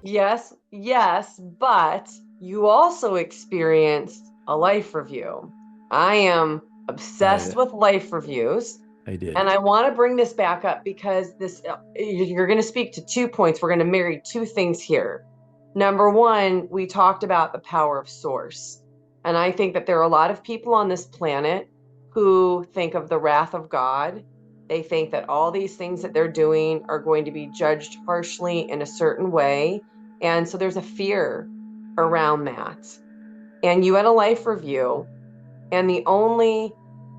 Yes, yes, but you also experienced a life review. I am obsessed I with life reviews, I and did. I want to bring this back up because this you're going to speak to 2 points. We're going to marry two things here. Number one, we talked about the power of source. And I think that there are a lot of people on this planet who think of the wrath of God. They think that all these things that they're doing are going to be judged harshly in a certain way. And so there's a fear around that. And you had a life review, and the only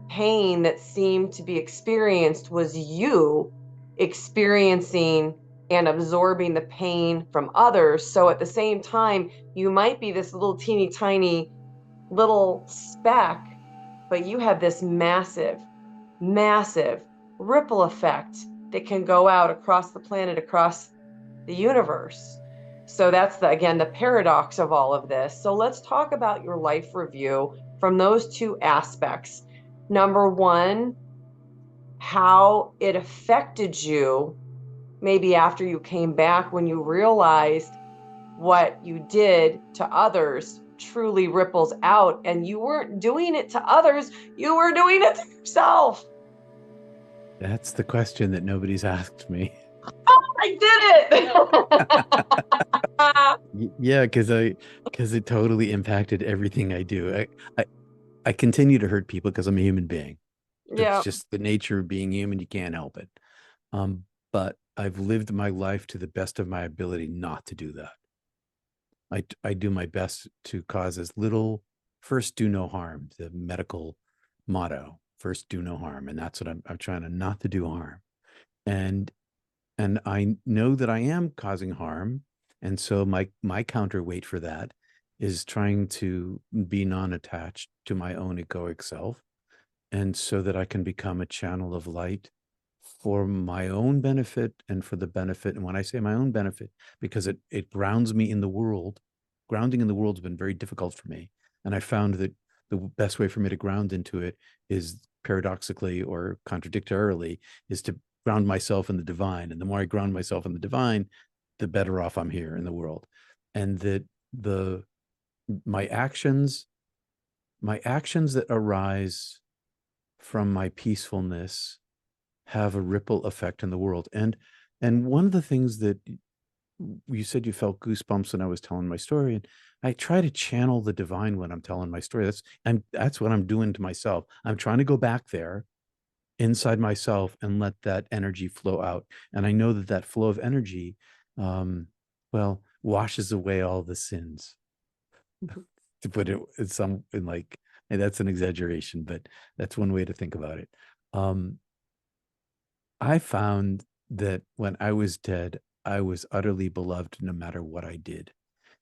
pain that seemed to be experienced was you experiencing and absorbing the pain from others. So at the same time, you might be this little teeny tiny little speck, but you have this massive, massive ripple effect that can go out across the planet, across the universe. So that's again the paradox of all of this. So let's talk about your life review from those two aspects. Number one, how it affected you maybe after you came back when you realized what you did to others truly ripples out, and you weren't doing it to others, you were doing it to yourself. That's the question that nobody's asked me. I did it. Yeah, because it totally impacted everything I do. I I continue to hurt people because I'm a human being. That's Yeah. just the nature of being human. You can't help it. But I've lived my life to the best of my ability not to do that. I do my best to cause as little, first do no harm, the medical motto, first do no harm. And that's what I'm trying to not to do harm. And and I know that I am causing harm. And so my counterweight for that is trying to be non-attached to my own egoic self, and so that I can become a channel of light for my own benefit and for the benefit. And when I say my own benefit, because it grounds me in the world. Grounding in the world has been very difficult for me. And I found that the best way for me to ground into it is paradoxically or contradictorily is to ground myself in the divine. And the more I ground myself in the divine, the better off I'm here in the world. And that the my actions, my actions that arise from my peacefulness have a ripple effect in the world. And one of the things that you said you felt goosebumps when I was telling my story, and I try to channel the divine when I'm telling my story. That's what I'm doing to myself. I'm trying to go back there inside myself and let that energy flow out. And I know that that flow of energy, um, well, washes away all the sins. To put it in some in like, and that's an exaggeration, but that's one way to think about it. Um, I found that when I was dead, I was utterly beloved no matter what I did.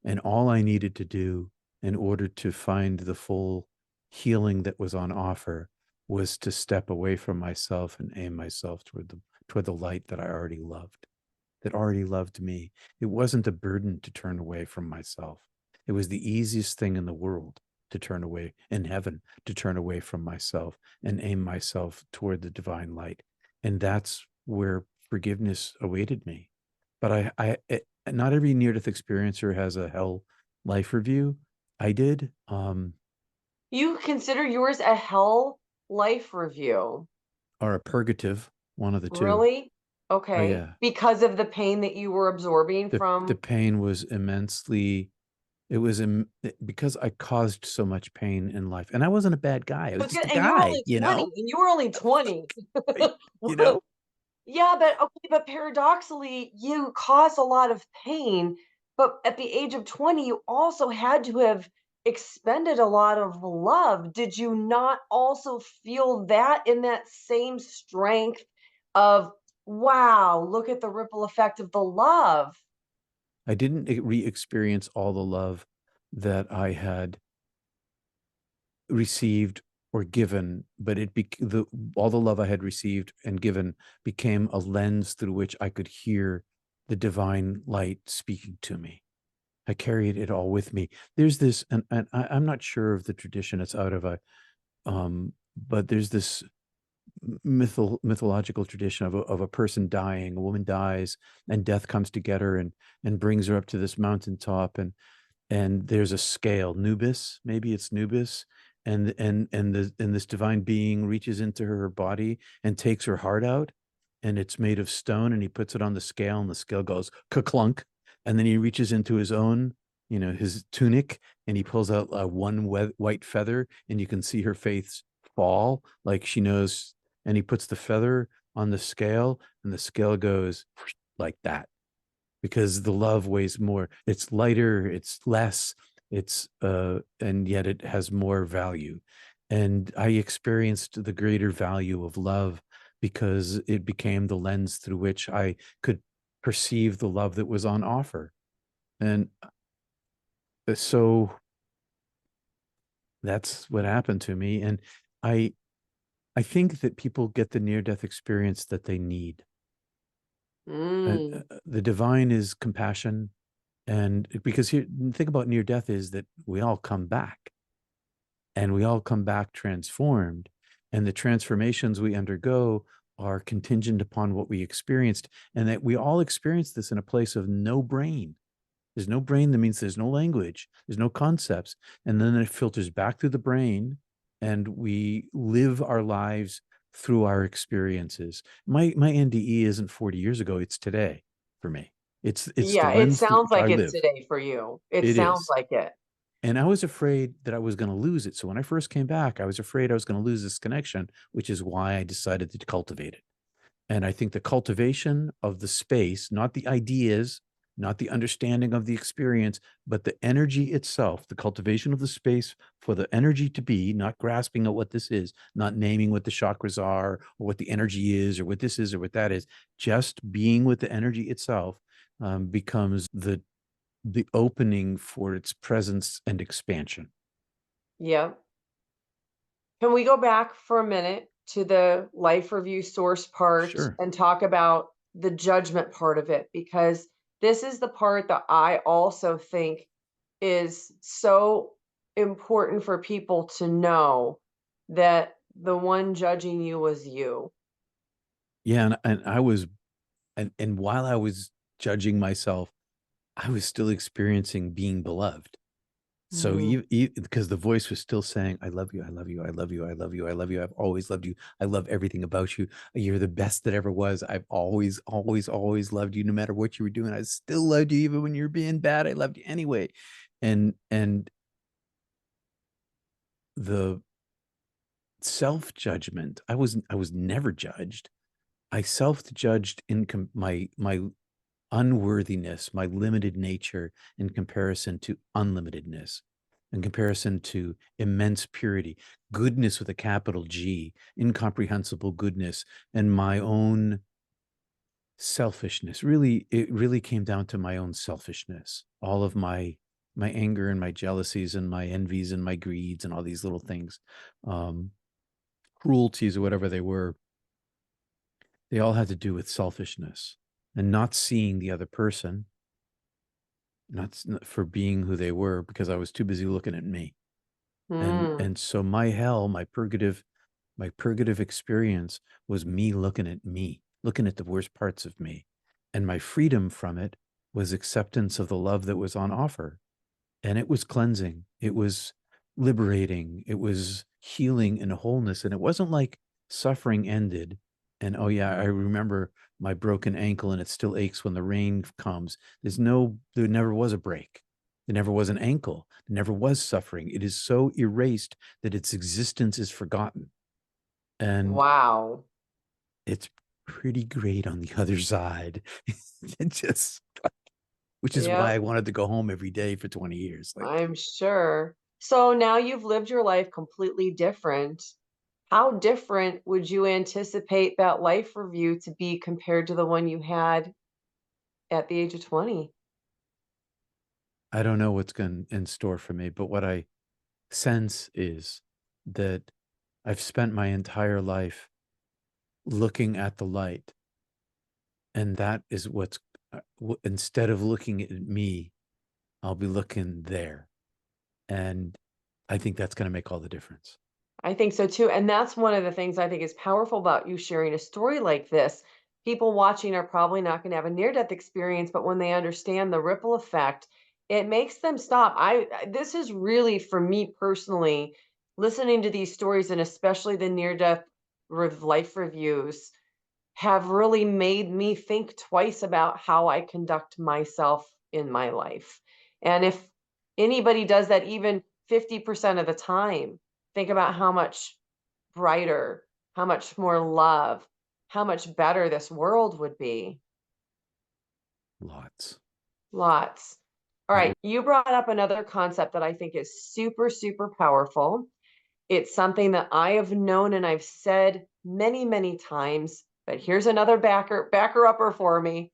And all I needed to do in order to find the full healing that was on offer was to step away from myself and aim myself toward the light that I already loved, that already loved me. It wasn't a burden to turn away from myself. It was the easiest thing in the world to turn away, in heaven, to turn away from myself and aim myself toward the divine light. And that's where forgiveness awaited me. But not every near death experiencer has a hell life review. I did. You consider yours a hell life review? Or a purgative, one of the two. Really? Oh Okay. yeah. Because of the pain that you were absorbing The from. pain was immensely, it was because I caused so much pain in life. And I wasn't a bad guy. I was just a And you were guy, only 20, and you were only 20. you know? Yeah, but okay, but paradoxically, you caused a lot of pain, but at the age of 20, you also had to have expended a lot of love. Did you not also feel that in that same strength of, wow, look at the ripple effect of the love? I didn't re-experience all the love that I had received or given, but all the love I had received and given became a lens through which I could hear the divine light speaking to me. I carried it all with me. There's this, and I'm not sure of the tradition it's out of, but there's this mythological tradition of a person dying, a woman dies, and death comes to get her and brings her up to this mountaintop, and there's a scale, Nubis, maybe it's Nubis, and this divine being reaches into her body and takes her heart out, and it's made of stone, and he puts it on the scale, and the scale goes ka-clunk, and then he reaches into his own, his tunic, and he pulls out one white feather, and you can see her face fall, like she knows, and he puts the feather on the scale, and the scale goes like that, because the love weighs more. It's lighter, it's less, and yet it has more value. And I experienced the greater value of love because it became the lens through which I could perceive the love that was on offer. And so that's what happened to me. And I I think that people get the near-death experience that they need. Mm. The divine is compassion, and because here, the thing about near death is that we all come back, and we all come back transformed, and the transformations we undergo are contingent upon what we experienced, and that we all experience this in a place of no brain. There's no brain. That means there's no language, there's no concepts, and then it filters back through the brain, and we live our lives through our experiences. My NDE isn't 40 years ago; it's today for me. It's the Yeah, it lens through sounds which I like it's live. today for you. It It sounds is. like it. And I was afraid that I was going to lose it. So when I first came back, I was afraid I was going to lose this connection, which is why I decided to cultivate it. And I think the cultivation of the space, not the ideas, not the understanding of the experience, but the energy itself, the cultivation of the space for the energy to be, not grasping at what this is, not naming what the chakras are, or what the energy is, or what this is, or what that is, just being with the energy itself, becomes the opening for its presence and expansion. Yep. Can we go back for a minute to the life review source part Sure. and talk about the judgment part of it? Because this is the part that I also think is so important for people to know that the one judging you was you. Yeah, and I was, and while I was judging myself, I was still experiencing being beloved. So Mm. you, because the voice was still saying, "I love you, I love you, I love you, I love you, I love you. I've always loved you. I love everything about you. You're the best that ever was. I've always, always, always loved you, no matter what you were doing. I still loved you, even when you were being bad. I loved you anyway." And the self-judgment, I was never judged. I self-judged in my unworthiness, my limited nature, in comparison to unlimitedness, in comparison to immense purity, goodness with a capital G, incomprehensible goodness, and my own selfishness. Really, it really came down to my own selfishness, all of my anger and my jealousies and my envies and my greeds and all these little things, um, cruelties or whatever they were. They all had to do with selfishness and not seeing the other person, not for being who they were, because I was too busy looking at me. Mm. And so my hell, my purgative experience was me looking at me, looking at the worst parts of me. And my freedom from it was acceptance of the love that was on offer. And it was cleansing. It was liberating. It was healing and wholeness. And it wasn't like suffering ended. And oh yeah, I remember my broken ankle and it still aches when the rain comes. There never was a break. There never was an ankle. There never was suffering. It is so erased that its existence is forgotten. And Wow. it's pretty great on the other side. It just, which is why Yep, I wanted to go home every day for 20 years. Like, I'm sure. So now you've lived your life completely different. How different would you anticipate that life review to be compared to the one you had at the age of 20? I don't know what's going in store for me, but what I sense is that I've spent my entire life looking at the light, and that is what's instead of looking at me, I'll be looking there, and I think that's going to make all the difference. I think so too. And that's one of the things I think is powerful about you sharing a story like this. People watching are probably not going to have a near death experience, but when they understand the ripple effect, it makes them stop. This is really for me personally, listening to these stories and especially the near death life reviews have really made me think twice about how I conduct myself in my life. And if anybody does that even 50% of the time, think about how much brighter, how much more love, how much better this world would be. Lots. Lots. All I right, agree. you brought up another concept that I think is super, super powerful. It's something that I have known and I've said many, many times, but here's another backer upper for me.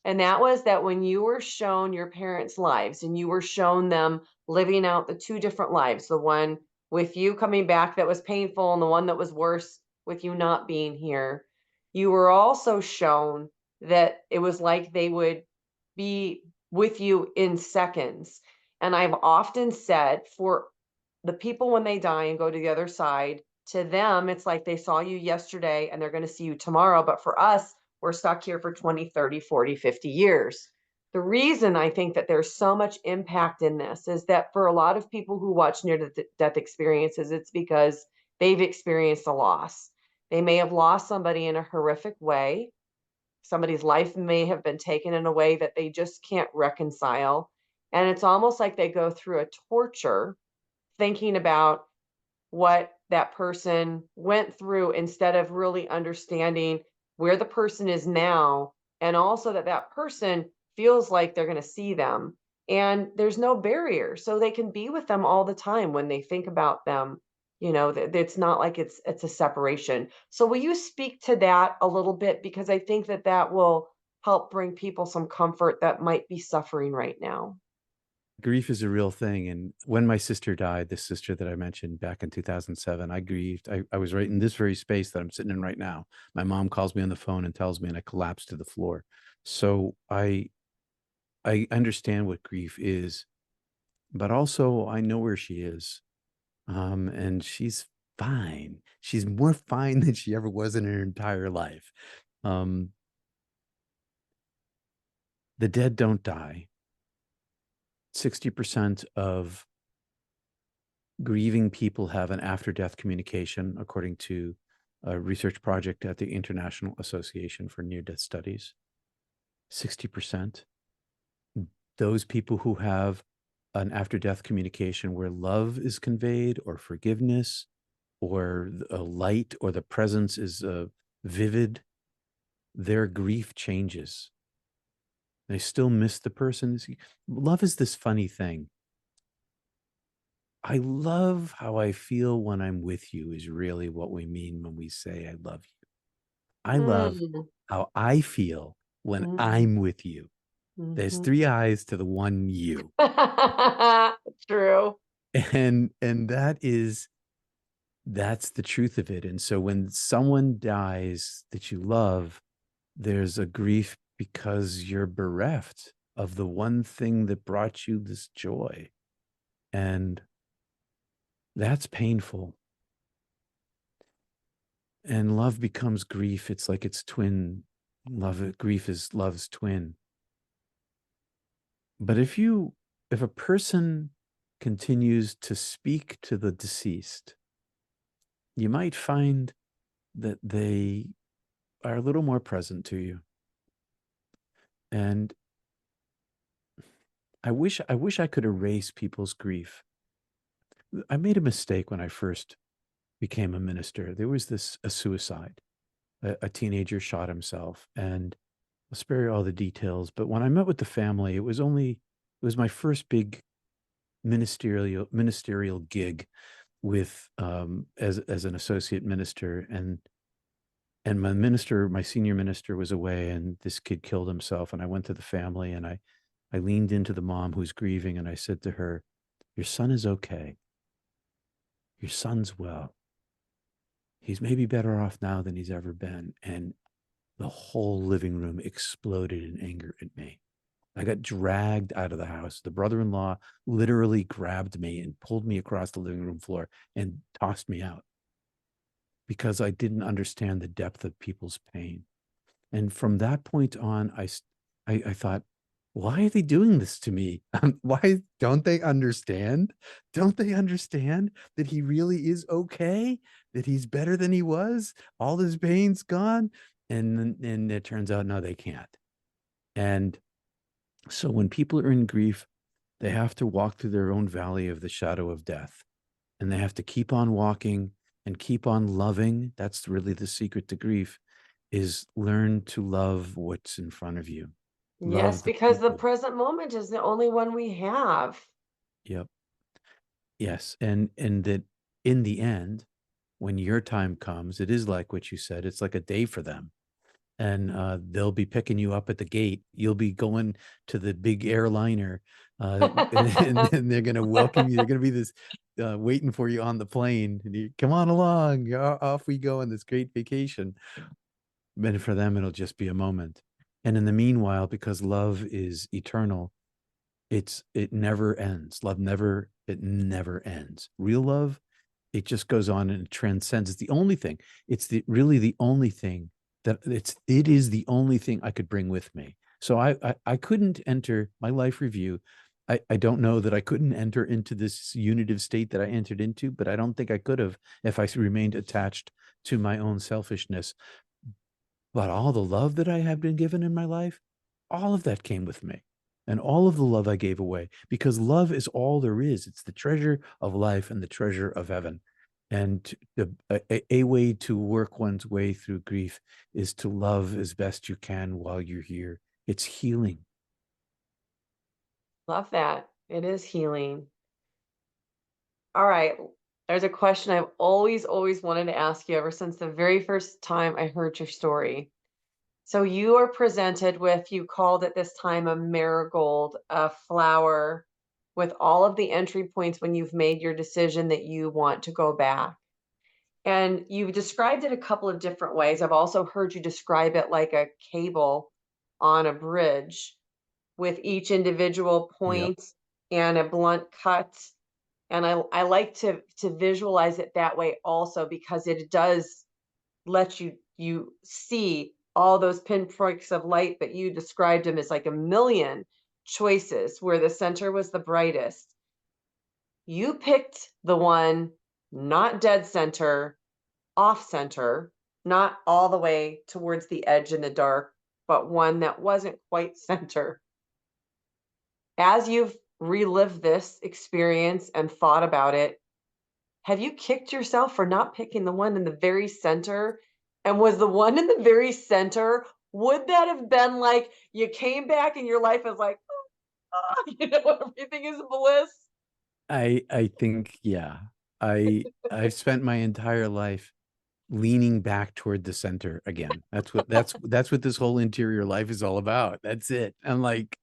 And that was that when you were shown your parents' lives and you were shown them living out the two different lives, the one with you coming back that was painful and the one that was worse with you not being here, you were also shown that it was like they would be with you in seconds. And I've often said for the people when they die and go to the other side, to them, it's like they saw you yesterday and they're going to see you tomorrow. But for us, we're stuck here for 20, 30, 40, 50 years. The reason I think that there's so much impact in this is that for a lot of people who watch near death experiences, it's because they've experienced a loss. They may have lost somebody in a horrific way. Somebody's life may have been taken in a way that they just can't reconcile. And it's almost like they go through a torture thinking about what that person went through instead of really understanding where the person is now, and also that that person feels like they're going to see them and there's no barrier, so they can be with them all the time when they think about them. It's not like it's a separation. So will you speak to that a little bit, because I think that that will help bring people some comfort that might be suffering right now. Grief is a real thing. And when my sister died, this sister that I mentioned back in 2007, I grieved. I was right in this very space that I'm sitting in right now. My mom calls me on the phone and tells me, and I collapsed to the floor. So I understand what grief is, but also I know where she is. And she's fine. She's more fine than she ever was in her entire life. Um, the dead don't die. 60% of grieving people have an after death communication, according to a research project at the International Association for Near Death Studies. 60%. Those people who have an after death communication where love is conveyed or forgiveness or a light or the presence is vivid, their grief changes. They still miss the person. Love is this funny thing. I love how I feel when I'm with you is really what we mean when we say I love you. I love Mm. how I feel when Mhm. I'm with you. There's Mhm. three eyes to the one you. True. And that's the truth of it. And so when someone dies that you love, there's a grief because you're bereft of the one thing that brought you this joy. And that's painful. And love becomes grief. It's like it's twin. Grief is love's twin. But if a person continues to speak to the deceased, you might find that they are a little more present to you. And I wish I could erase people's grief. I made a mistake when I first became a minister. There was a suicide. A teenager shot himself, and I'll spare you all the details. But when I met with the family, it was my first big ministerial gig with as an associate minister, and my senior minister was away, and this kid killed himself. And I went to the family, and I leaned into the mom who's grieving, and I said to her, "Your son is okay. Your son's well. He's maybe better off now than he's ever been." And the whole living room exploded in anger at me. I got dragged out of the house. The brother-in-law literally grabbed me and pulled me across the living room floor and tossed me out because I didn't understand the depth of people's pain. And from that point on, I thought, why are they doing this to me? Why don't they understand? Don't they understand that he really is okay? That he's better than he was? All his pain's gone? And it turns out, no, they can't. And so when people are in grief, they have to walk through their own valley of the shadow of death. And they have to keep on walking and keep on loving. That's really the secret to grief, is learn to love what's in front of you. Yes, Love the because the people. present moment is the only one we have. Yep. Yes. And that in the end, when your time comes, it is like what you said, it's like a day for them. And they'll be picking you up at the gate. You'll be going to the big airliner, and they're going to welcome you. They're going to be this waiting for you on the plane. And you, come on along, off we go on this great vacation. But for them, it'll just be a moment. And in the meanwhile, because love is eternal, it never ends. It never ends. Real love, it just goes on and it transcends. It's the only thing. It's really the only thing that it is the only thing I could bring with me. So I couldn't enter my life review. I don't know that I couldn't enter into this unitive state that I entered into, but I don't think I could have if I remained attached to my own selfishness. But all the love that I have been given in my life, all of that came with me. And all of the love I gave away, because love is all there is. It's the treasure of life and the treasure of heaven. And a way to work one's way through grief is to love as best you can while you're here. It's healing. Love that. It is healing. All right. There's a question I've always wanted to ask you ever since the very first time I heard your story. So you are presented with, you called it this time a marigold, a flower with all of the entry points when you've made your decision that you want to go back. And you've described it a couple of different ways. I've also heard you describe it like a cable on a bridge with each individual Yep. point and a blunt cut. And I like to visualize it that way also because it does let you see all those pinpricks of light, but you described them as like a million choices where the center was the brightest. You picked the one not dead center, off center, not all the way towards the edge in the dark, but one that wasn't quite center. As you've relived this experience and thought about it, have you kicked yourself for not picking the one in the very center? And was the one in the very center, would that have been like you came back and your life is like, everything is bliss? I think, yeah. I've spent my entire life leaning back toward the center again. That's what this whole interior life is all about. That's it. I'm like,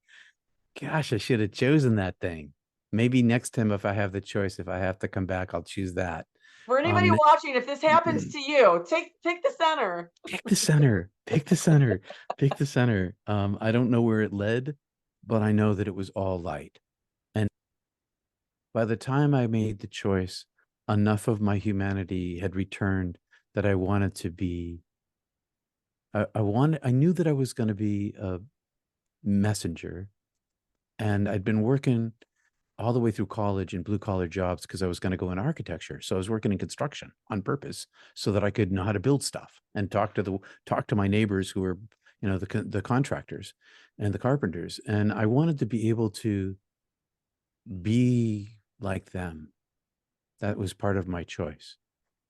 gosh, I should have chosen that thing. Maybe next time if I have the choice, if I have to come back, I'll choose that. For anybody Um, watching, if this happens to you, pick the center. pick the center, pick the center, pick the center. I don't know where it led, but I know that it was all light. And by the time I made the choice, enough of my humanity had returned that I wanted to be. I knew that I was going to be a messenger, and I'd been working all the way through college in blue collar jobs because I was going to go in architecture. So I was working in construction on purpose so that I could know how to build stuff and talk to my neighbors who were, the contractors and the carpenters. And I wanted to be able to be like them. That was part of my choice.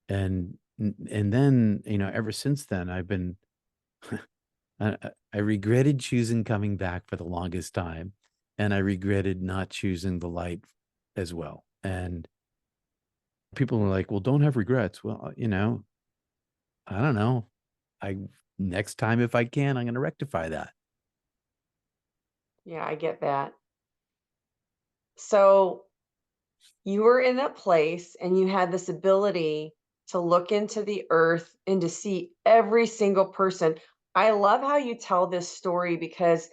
And then, ever since then, I've been I regretted choosing coming back for the longest time, and I regretted not choosing the light as well. And people were like, "Well, don't have regrets." Well, I don't know. I next time if I can, I'm going to rectify that. Yeah, I get that. So you were in that place and you had this ability to look into the earth and to see every single person. I love how you tell this story because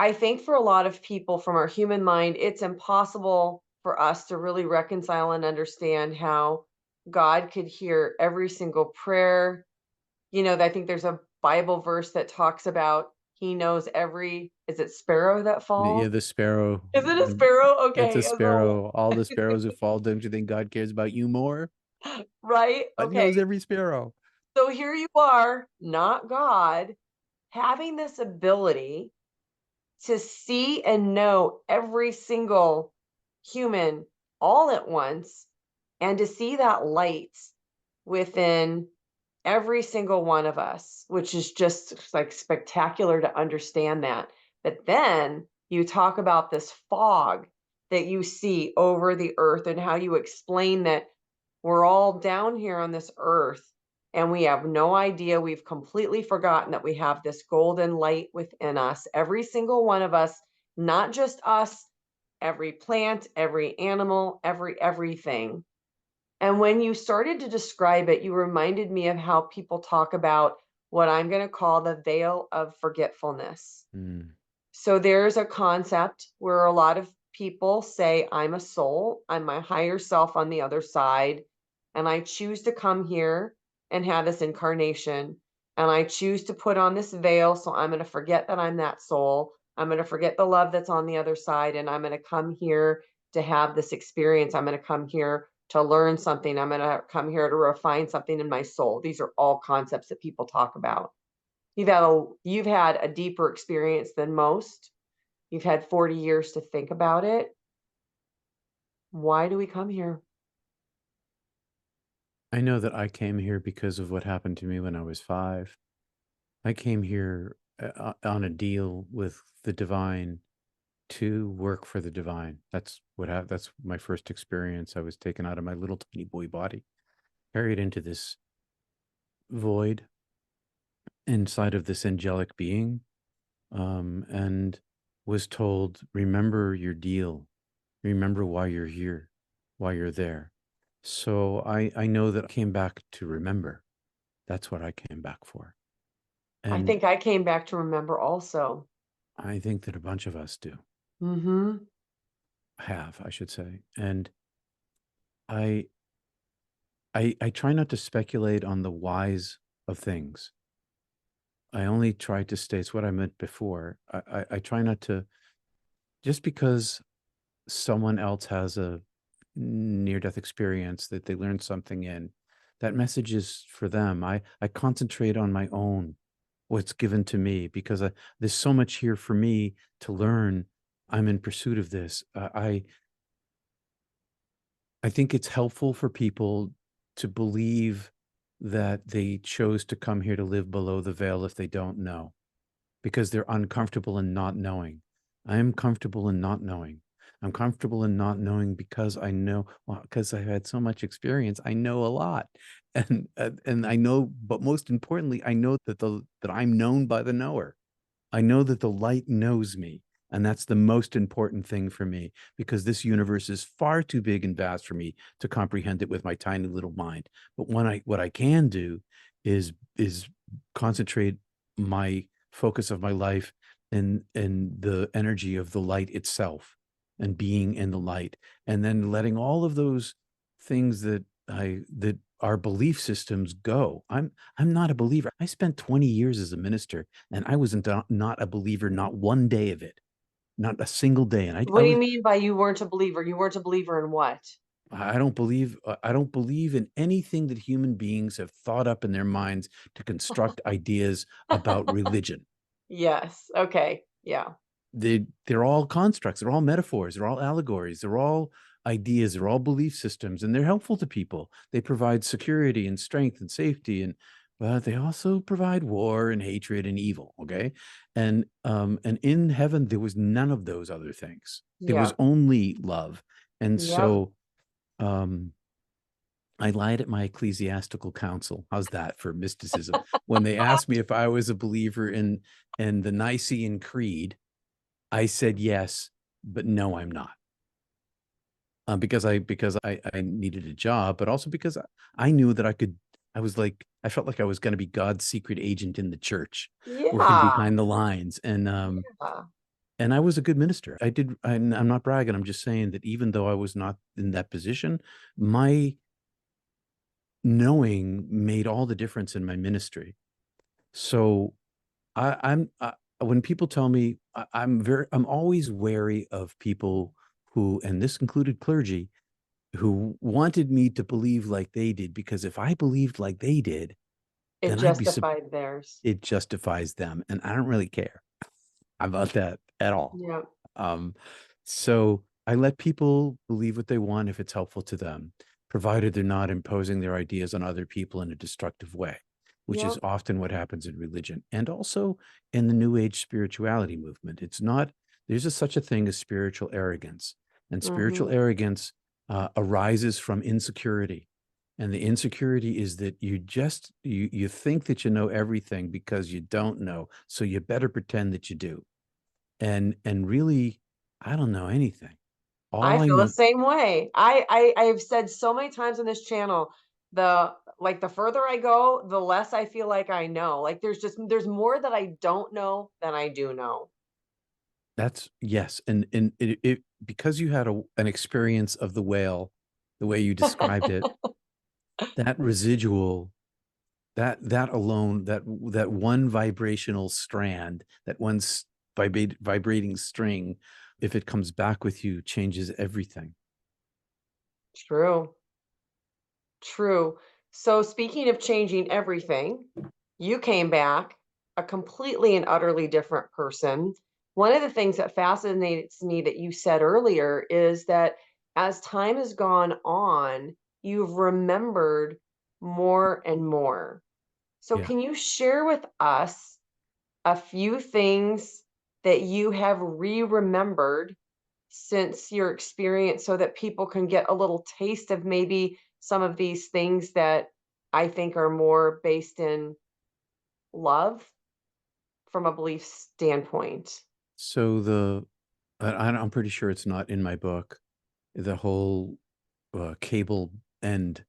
I think for a lot of people from our human mind, it's impossible for us to really reconcile and understand how God could hear every single prayer. I think there's a Bible verse that talks about he knows every, is it sparrow that Yeah, falls? the sparrow. Is it a sparrow? It's a Okay. So, sparrow. All the sparrows who fall, don't you think God cares about you more? right. God Okay. knows every sparrow. So here you are, not God, having this ability to see and know every single human all at once, and to see that light within every single one of us, which is just like spectacular to understand that. But then you talk about this fog that you see over the earth, and how you explain that we're all down here on this earth and we have no idea. We've completely forgotten that we have this golden light within us, every single one of us, not just us, every plant, every animal, everything. And when you started to describe it, you reminded me of how people talk about what I'm going to call the veil of forgetfulness. Mm. So there's a concept where a lot of people say, I'm a soul, I'm my higher self on the other side, and I choose to come here and have this incarnation. And I choose to put on this veil. So I'm going to forget that I'm that soul. I'm going to forget the love that's on the other side. And I'm going to come here to have this experience. I'm going to come here to learn something. I'm going to come here to refine something in my soul. These are all concepts that people talk about. You've had a deeper experience than most. You've had 40 years to think about it. Why do we come here? I know that I came here because of what happened to me when I was 5. I came here on a deal with the divine to work for the divine. That's my first experience. I was taken out of my little tiny boy body, carried into this void inside of this angelic being, and was told, remember your deal, remember why you're here, why you're there. So I know that I came back to remember. That's what I came back for. I And think I came back to remember also. I think that a bunch of us do Mm-hmm. have, I should say. And I I try not to speculate on the whys of things. I only try to state, it's what I meant before. I try not to, just because someone else has a near death experience that they learned something in, that message is for them. I concentrate on my own, what's given to me, because there's so much here for me to learn. I'm in pursuit of this. I think it's helpful for people to believe that they chose to come here to live below the veil if they don't know, because they're uncomfortable in not knowing. I am comfortable in not knowing. I'm comfortable in not knowing because I know, well, because I've had so much experience. I know a lot, and I know, but most importantly, I know that I'm known by the knower. I know that the light knows me. And that's the most important thing for me, because this universe is far too big and vast for me to comprehend it with my tiny little mind. But what I can do is concentrate my focus of my life in the energy of the light itself, and being in the light, and then letting all of those things that our belief systems go. I'm not a believer. I spent 20 years as a minister, and I wasn't not a believer, not one day of it, not a single day. And What do you mean by you weren't a believer? You weren't a believer in what? I don't believe in anything that human beings have thought up in their minds to construct ideas about religion. Yes. Okay. Yeah. They're all constructs, they're all metaphors, they're all allegories, they're all ideas, they're all belief systems, and they're helpful to people. They provide security and strength and safety, and but they also provide war and hatred and evil. Okay. And in heaven there was none of those other things. There was Yeah. only love. And Yep. so I lied at my ecclesiastical council. How's that for mysticism? When they asked me if I was a believer in the Nicene Creed, I said yes, but no, I'm not. Because I needed a job, but also because I knew that I could. I felt like I was going to be God's secret agent in the church, working Yeah. behind the lines, and Yeah. And I was a good minister. I'm not bragging. I'm just saying that even though I was not in that position, my knowing made all the difference in my ministry. So when people tell me, I'm always wary of people who, and this included clergy, who wanted me to believe like they did, because if I believed like they did, It then justified theirs. it justifies them. And I don't really care about that at all. Yeah. Um, so I let people believe what they want if it's helpful to them, provided they're not imposing their ideas on other people in a destructive way, which is Yep. often what happens in religion and also in the New Age spirituality movement. It's not, there's such a thing as spiritual arrogance, and spiritual Hmm. arrogance arises from insecurity. And the insecurity is that you think that you know everything because you don't know. So you better pretend that you do. And really, I don't know anything. I All I feel the know, same way. I've said so many times on this channel, the further I go, the less I feel like I know. Like there's more that I don't know than I do know. that's yes. And it because you had an experience of the whale, the way you described it, that residual, that alone, that one vibrational strand, that one vibrating string, if it comes back with you, changes everything. True. True. So speaking of changing everything, you came back a completely and utterly different person. One of the things that fascinates me that you said earlier is that as time has gone on, you've remembered more and more. So Yeah. can you share with us a few things that you have re-remembered since your experience so that people can get a little taste of maybe some of these things that I think are more based in love from a belief standpoint. So I'm pretty sure it's not in my book. The whole cable end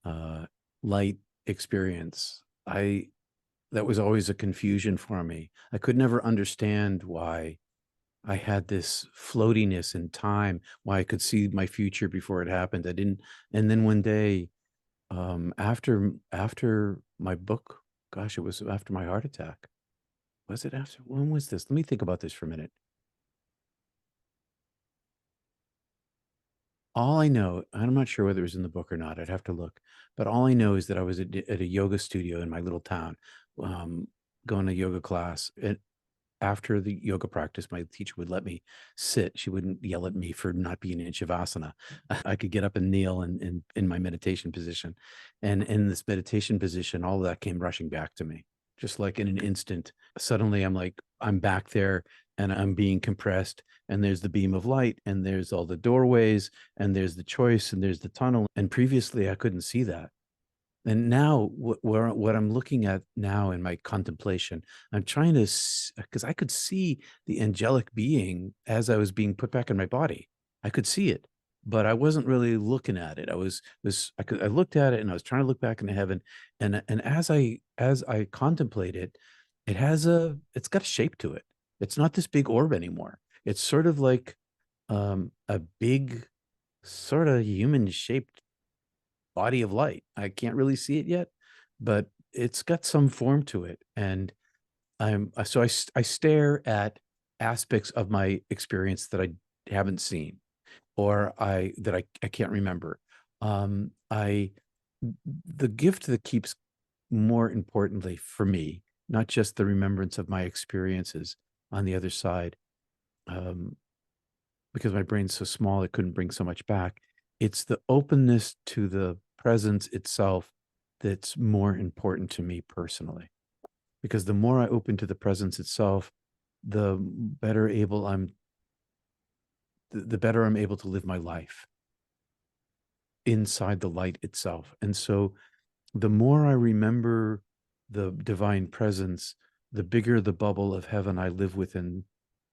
uh, light experience. That was always a confusion for me. I could never understand why I had this floatiness in time, why I could see my future before it happened. I didn't, and then one day, after my book, gosh, it was after my heart attack. Was it after? When was this? Let me think about this for a minute. All I know, I'm not sure whether it was in the book or not. I'd have to look. But all I know is that I was at a yoga studio in my little town, um, going to yoga class. And after the yoga practice, my teacher would let me sit. She wouldn't yell at me for not being in Shavasana. I could get up and kneel in my meditation position. And in this meditation position, all of that came rushing back to me, just like in an instant. Suddenly, I'm back there and I'm being compressed. And there's the beam of light, and there's all the doorways, and there's the choice, and there's the tunnel. And previously, I couldn't see that. And now, what I'm looking at now in my contemplation, I'm trying to, because I could see the angelic being as I was being put back in my body. I could see it, but I wasn't really looking at it. I looked at it, and I was trying to look back into heaven. And as I contemplate it, it's got a shape to it. It's not this big orb anymore. It's sort of like a big, sort of human shaped body of light. I can't really see it yet, but it's got some form to it. And I stare at aspects of my experience that I haven't seen, or I can't remember. I The gift that keeps, more importantly for me, not just the remembrance of my experiences on the other side, um, because my brain's so small, it couldn't bring so much back. It's the openness to the presence itself that's more important to me personally. Because the more I open to the presence itself, the better able I'm, the better I'm able to live my life inside the light itself. And so the more I remember the divine presence, the bigger the bubble of heaven I live within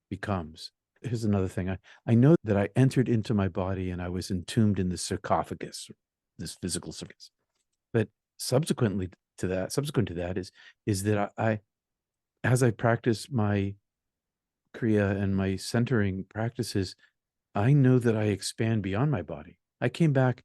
becomes. Here's another thing. I know that I entered into my body and I was entombed in the sarcophagus, this physical sarcophagus. But subsequent to that is that I as I practice my Kriya and my centering practices, I know that I expand beyond my body. I came back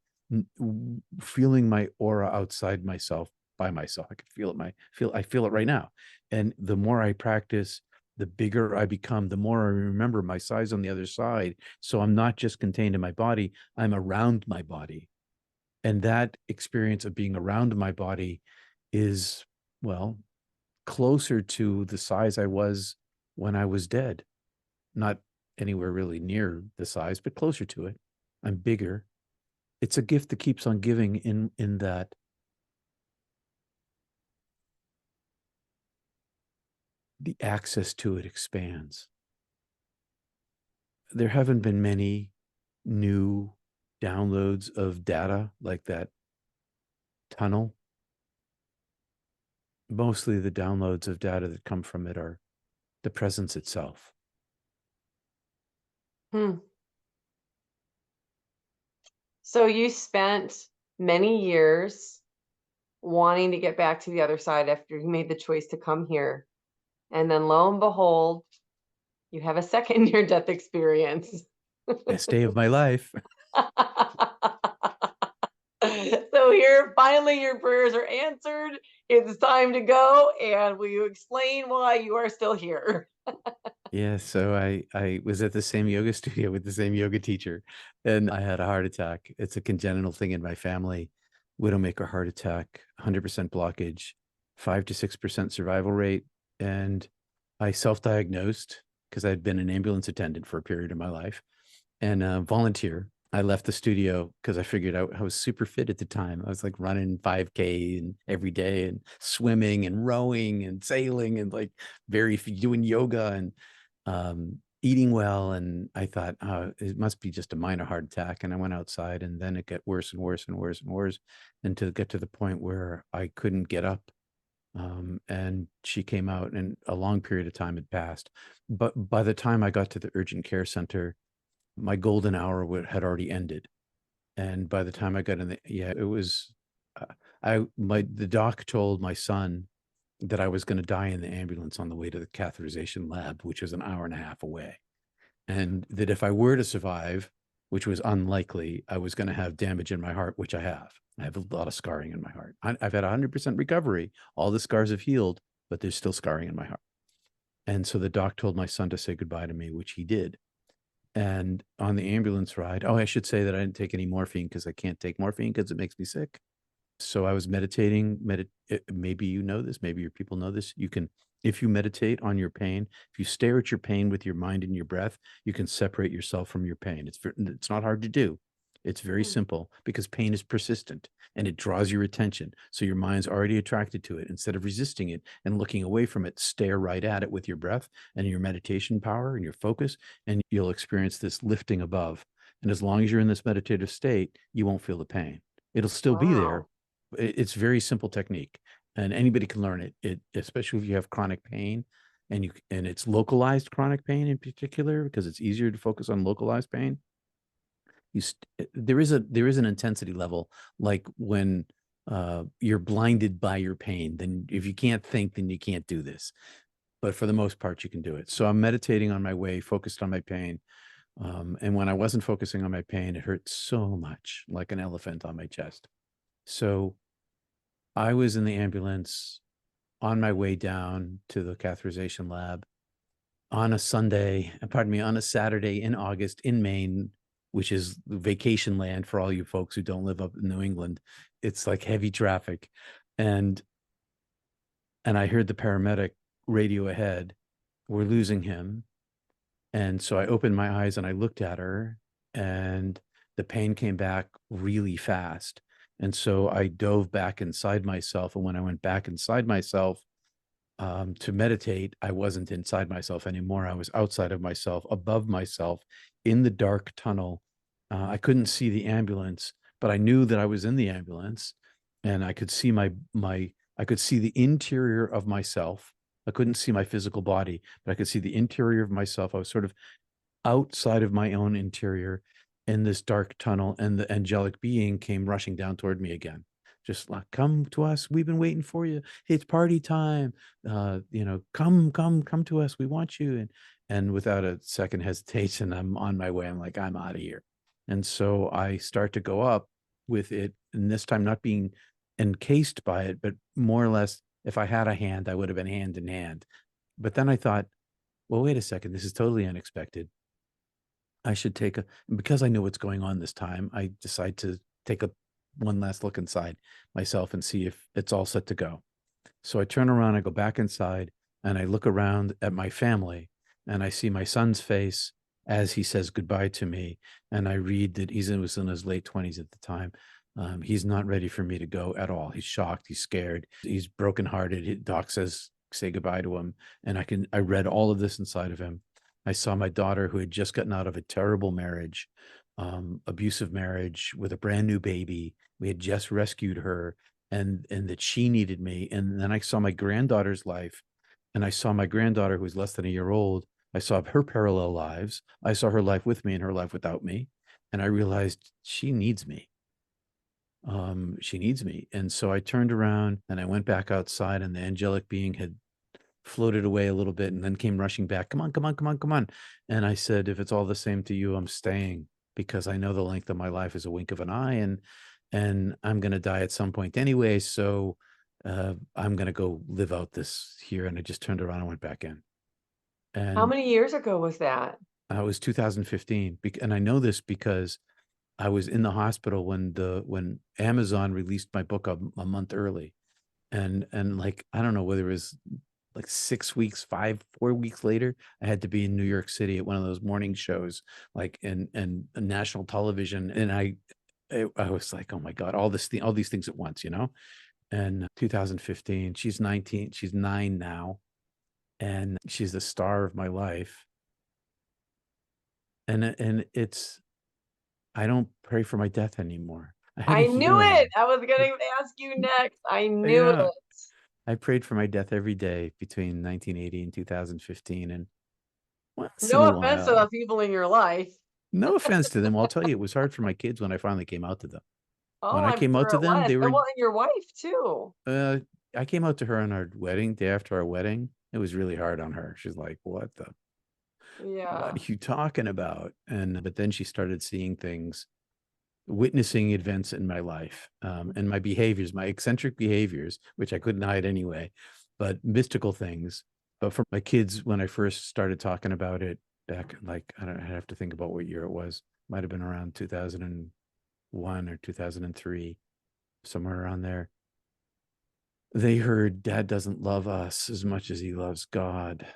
feeling my aura outside myself, by myself. I could feel it. I feel it right now. And the more I practice, the bigger I become, the more I remember my size on the other side. So I'm not just contained in my body, I'm around my body. And that experience of being around my body is, well, closer to the size I was when I was dead. Not anywhere really near the size, but closer to it. I'm bigger. It's a gift that keeps on giving in that the access to it expands. There haven't been many new downloads of data like that tunnel. Mostly the downloads of data that come from it are the presence itself. So you spent many years wanting to get back to the other side after you made the choice to come here. And then lo and behold, you have a second near-death experience. Best day of my life. So here, finally, your prayers are answered. It's time to go. And will you explain why you are still here? Yeah, so I was at the same yoga studio with the same yoga teacher, and I had a heart attack. It's a congenital thing in my family. Widowmaker heart attack, 100% blockage, 5 to 6% survival rate. And I self-diagnosed because I'd been an ambulance attendant for a period of my life and volunteer. I left the studio because I figured out I was super fit at the time. I was like running 5K and every day and swimming and rowing and sailing and like doing yoga and eating well. And I thought, oh, it must be just a minor heart attack. And I went outside and then it got worse and worse and worse and worse until it got to the point where I couldn't get up. And she came out and a long period of time had passed. But by the time I got to the urgent care center, my golden hour had already ended. And by the time I got in it was, the doc told my son that I was going to die in the ambulance on the way to the catheterization lab, which was an hour and a half away. And that if I were to survive, which was unlikely, I was going to have damage in my heart, which I have. I have a lot of scarring in my heart. I've had 100% recovery. All the scars have healed, but there's still scarring in my heart. And so the doc told my son to say goodbye to me, which he did. And on the ambulance ride, I should say that I didn't take any morphine because I can't take morphine because it makes me sick. So I was meditating. Maybe you know this, maybe your people know this. You can, if you meditate on your pain, if you stare at your pain with your mind and your breath, you can separate yourself from your pain. It's not hard to do. It's very simple because pain is persistent and it draws your attention. So your mind's already attracted to it. Instead of resisting it and looking away from it, stare right at it with your breath and your meditation power and your focus, and you'll experience this lifting above. And as long as you're in this meditative state, you won't feel the pain. It'll still be there. It's very simple technique and anybody can learn it, especially if you have chronic pain and it's localized chronic pain in particular, because it's easier to focus on localized pain. There is an intensity level, like when you're blinded by your pain. Then if you can't think, then you can't do this. But for the most part, you can do it. So I'm meditating on my way, focused on my pain. And when I wasn't focusing on my pain, it hurt so much, like an elephant on my chest. So I was in the ambulance on my way down to the catheterization lab on a Saturday in August in Maine, which is vacation land for all you folks who don't live up in New England. It's like heavy traffic. And I heard the paramedic radio ahead, we're losing him. And so I opened my eyes and I looked at her and the pain came back really fast. And so I dove back inside myself. And when I went back inside myself to meditate, I wasn't inside myself anymore. I was outside of myself, above myself, in the dark tunnel. I couldn't see the ambulance, but I knew that I was in the ambulance and I could see I could see the interior of myself. I couldn't see my physical body, but I could see the interior of myself. I was sort of outside of my own interior in this dark tunnel, and the angelic being came rushing down toward me again. just like, come to us. We've been waiting for you. It's party time. Come to us. We want you. And without a second hesitation, I'm on my way. I'm like, I'm out of here. And so I start to go up with it, and this time not being encased by it, but more or less, if I had a hand, I would have been hand in hand. But then I thought, well, wait a second, this is totally unexpected. I should because I know what's going on this time, I decide to take one last look inside myself and see if it's all set to go. So I turn around, I go back inside, and I look around at my family, and I see my son's face as he says goodbye to me. And I read that was in his late 20s at the time. He's not ready for me to go at all. He's shocked. He's scared. He's brokenhearted. Doc says, say goodbye to him. And I read all of this inside of him. I saw my daughter, who had just gotten out of a terrible marriage, abusive marriage with a brand new baby. We had just rescued her, and that she needed me. And then I saw my granddaughter's life, and I saw my granddaughter, who was less than a year old. I saw her parallel lives. I saw her life with me and her life without me. And I realized she needs me. She needs me. And so I turned around and I went back outside, and the angelic being had floated away a little bit and then came rushing back. Come on, come on, come on, come on. And I said, if it's all the same to you, I'm staying, because I know the length of my life is a wink of an eye, and I'm going to die at some point anyway. So I'm going to go live out this here. And I just turned around and went back in. And how many years ago was that? It was 2015. And I know this because I was in the hospital when Amazon released my book a month early. And like, I don't know whether it was like 6 weeks, 4 weeks later, I had to be in New York City at one of those morning shows, like in national television. And I was like, oh my God, all these things at once, And 2015, she's 19, she's 9 now, and she's the star of my life. And I don't pray for my death anymore. I had a I knew healing. it. I was going to ask you next. I knew Yeah. it. I prayed for my death every day between 1980 and 2015. And once in No a offense to the while, people in your life. no offense to them, I'll tell you, it was hard for my kids when I finally came out to them. Oh, When I I'm came out sure to it them, was. they And were, well, and your wife too. I came out to her on our wedding, day after our wedding. It was really hard on her. She's like, what Yeah. are you talking about? But then she started seeing things, witnessing events in my life, and my behaviors, my eccentric behaviors, which I couldn't hide anyway, but mystical things. But for my kids, when I first started talking about it back, like, I have to think about what year it was. Might have been around 2001 or 2003, somewhere around there. They heard Dad doesn't love us as much as he loves God.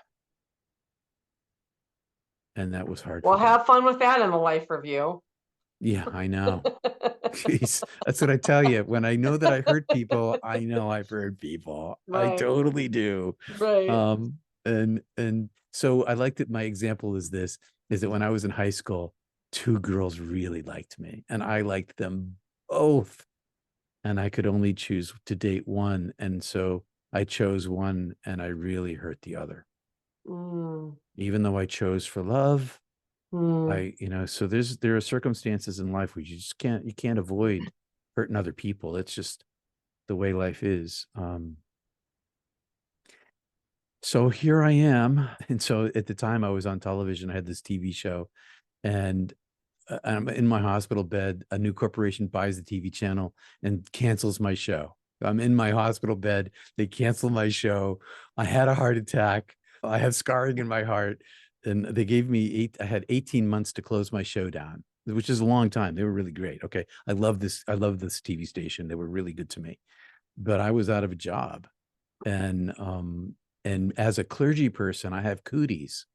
And that was hard Well, for them. have fun with that in the life review. Yeah, I know. Jeez, that's what I tell you. When I know that I hurt people, I know I've hurt people. I Right. totally do. Right. And so I like that my example is that when I was in high school, 2 girls really liked me, and I liked them both. And I could only choose to date one. And so I chose one, and I really hurt the other. Mm. Even though I chose for love, Mm. so there are circumstances in life where you can't avoid hurting other people. It's just the way life is. So here I am. And so at the time I was on television, I had this TV show, and I'm in my hospital bed. A new corporation buys the TV channel and cancels my show. I'm in my hospital bed. They cancel my show. I had a heart attack. I have scarring in my heart. And they gave me I had 18 months to close my show down, which is a long time. They were really great. Okay. I love this TV station. They were really good to me, but I was out of a job. And as a clergy person, I have cooties.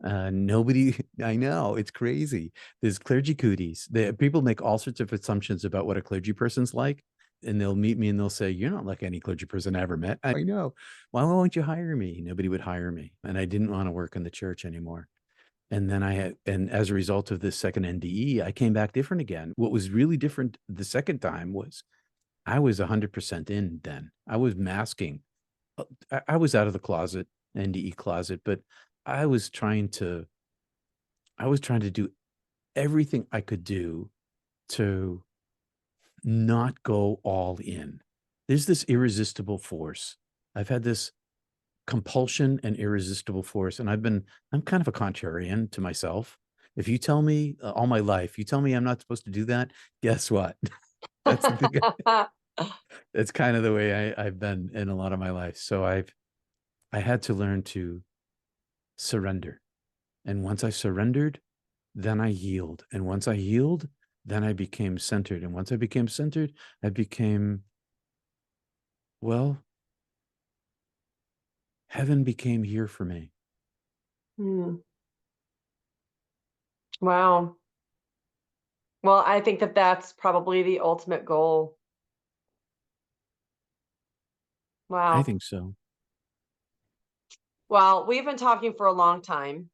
Nobody, I know, it's crazy. There's clergy cooties. People make all sorts of assumptions about what a clergy person's like, and they'll meet me and they'll say, you're not like any clergy person I ever met. I know. Why won't you hire me? Nobody would hire me. And I didn't want to work in the church anymore. And then and as a result of this second NDE, I came back different again. What was really different the second time was I was 100% in then. I was masking. I was out of the closet, NDE closet, but I was trying to do everything I could do to not go all in. There's this irresistible force. I've had this compulsion and irresistible force, and I'm kind of a contrarian to myself. If you tell me all my life, you tell me I'm not supposed to do that, guess what? That's that's kind of the way I've been in a lot of my life. So I had to learn to surrender. And once I surrendered, then I yield. And once I yield, then I became centered. And once I became centered, I became, well, heaven became here for me. Wow. Well, I think that that's probably the ultimate goal. I Wow. think so. Well, we've been talking for a long time.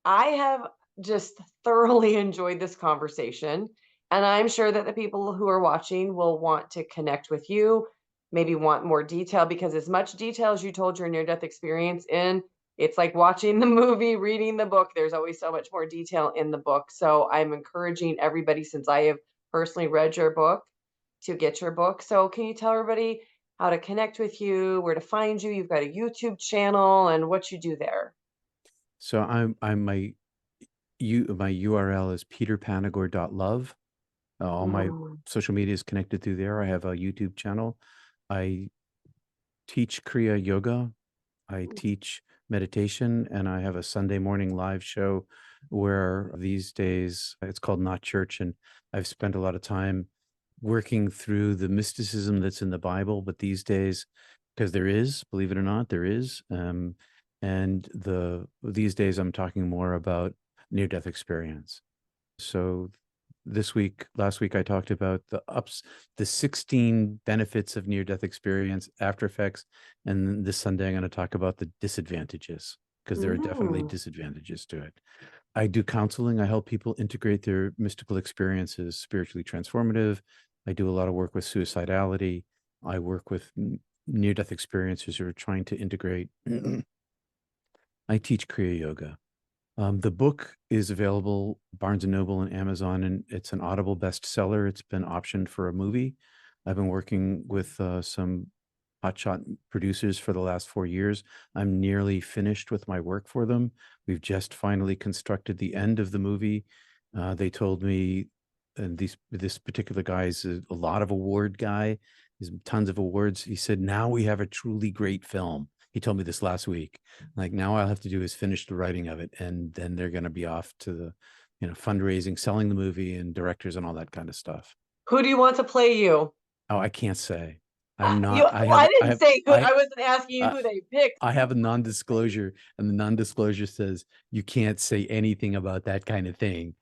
I have just thoroughly enjoyed this conversation. And I'm sure that the people who are watching will want to connect with you, maybe want more detail, because as much detail as you told your near death experience in, it's like watching the movie, reading the book. There's always so much more detail in the book. So I'm encouraging everybody, since I have personally read your book, to get your book. So can you tell everybody how to connect with you, where to find you? You've got a YouTube channel and what you do there. So my URL is peterpanagore.love. All my Mm. social media is connected through there. I have a YouTube channel. I teach Kriya Yoga. I teach meditation, and I have a Sunday morning live show where these days it's called Not Church. And I've spent a lot of time working through the mysticism that's in the Bible, but these days, because there is, believe it or not, there is. And these days I'm talking more about near-death experience. So last week, I talked about the 16 benefits of near-death experience, after effects. And this Sunday, I'm going to talk about the disadvantages, because there are definitely Mm. disadvantages to it. I do counseling. I help people integrate their mystical experiences, spiritually transformative. I do a lot of work with suicidality. I work with near-death experiencers who are trying to integrate. I teach Kriya Yoga. The book is available Barnes & Noble and Amazon, and it's an Audible bestseller. It's been optioned for a movie. I've been working with some hotshot producers for the last 4 years. I'm nearly finished with my work for them. We've just finally constructed the end of the movie. They told me, and this particular guy is a lot of award guy. He's tons of awards. He said, now we have a truly great film. He told me this last week. Like, now all I have to do is finish the writing of it, and then they're going to be off to the, fundraising, selling the movie, and directors and all that kind of stuff. Who do you want to play you? Oh, I can't say. I'm You, not. I didn't say who. I wasn't asking you I who they picked. I have a non-disclosure, and the non-disclosure says you can't say anything about that kind of thing.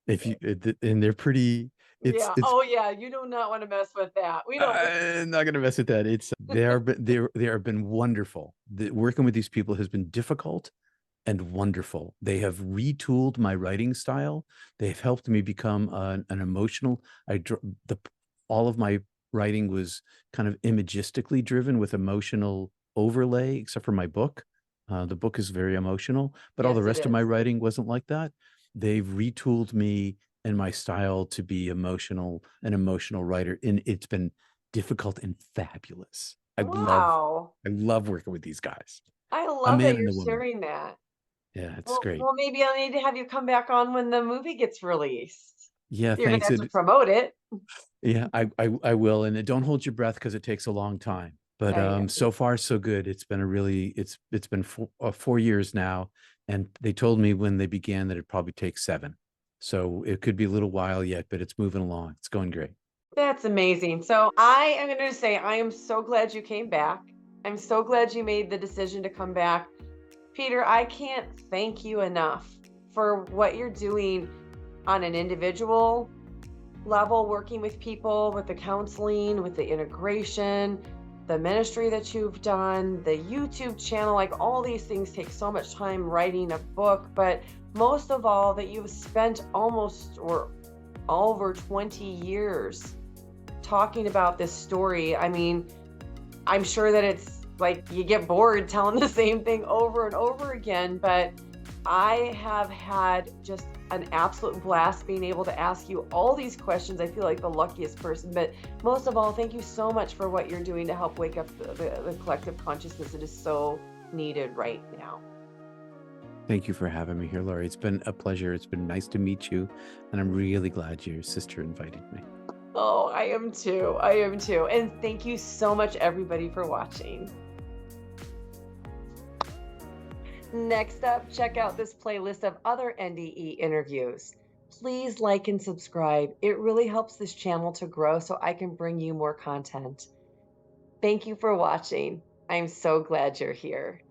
If you and they're pretty. Yeah. It's Oh, yeah. You do not want to mess with that. We don't. I'm not going to mess with that. They have been wonderful. Working with these people has been difficult and wonderful. They have retooled my writing style. They've helped me become an emotional. All of my writing was kind of imagistically driven with emotional overlay, except for my book. The book is very emotional, but all the Yes, it rest of my is. writing wasn't like that. They've retooled me and my style to be an emotional writer, and it's been difficult and fabulous. Wow. I love working with these guys, I a love that man and you're a woman. sharing that. Yeah, it's Well, great. well, maybe I'll need to have you come back on when the movie gets released. Yeah, You're gonna thanks. have to promote it. Yeah, I will. And don't hold your breath, because it takes a long time. But I so far so good. It's been it's been 4 years now, and they told me when they began that it probably takes 7. So it could be a little while yet, but it's moving along. It's going great. That's amazing. So I am going to say I am so glad you came back. I'm so glad you made the decision to come back. Peter, I can't thank you enough for what you're doing on an individual level, working with people, with the counseling, with the integration, the ministry that you've done, the YouTube channel. Like, all these things take so much time, writing a book, but most of all, that you've spent almost or over 20 years talking about this story. I mean, I'm sure that it's like you get bored telling the same thing over and over again, but I have had just an absolute blast being able to ask you all these questions. I feel like the luckiest person, but most of all, thank you so much for what you're doing to help wake up the collective consciousness. It is so needed right now. Thank you for having me here, Laurie. It's been a pleasure. It's been nice to meet you, and I'm really glad your sister invited me. Oh, I am too. I am too. And thank you so much, everybody, for watching. Next up, check out this playlist of other NDE interviews. Please like and subscribe. It really helps this channel to grow so I can bring you more content. Thank you for watching. I'm so glad you're here.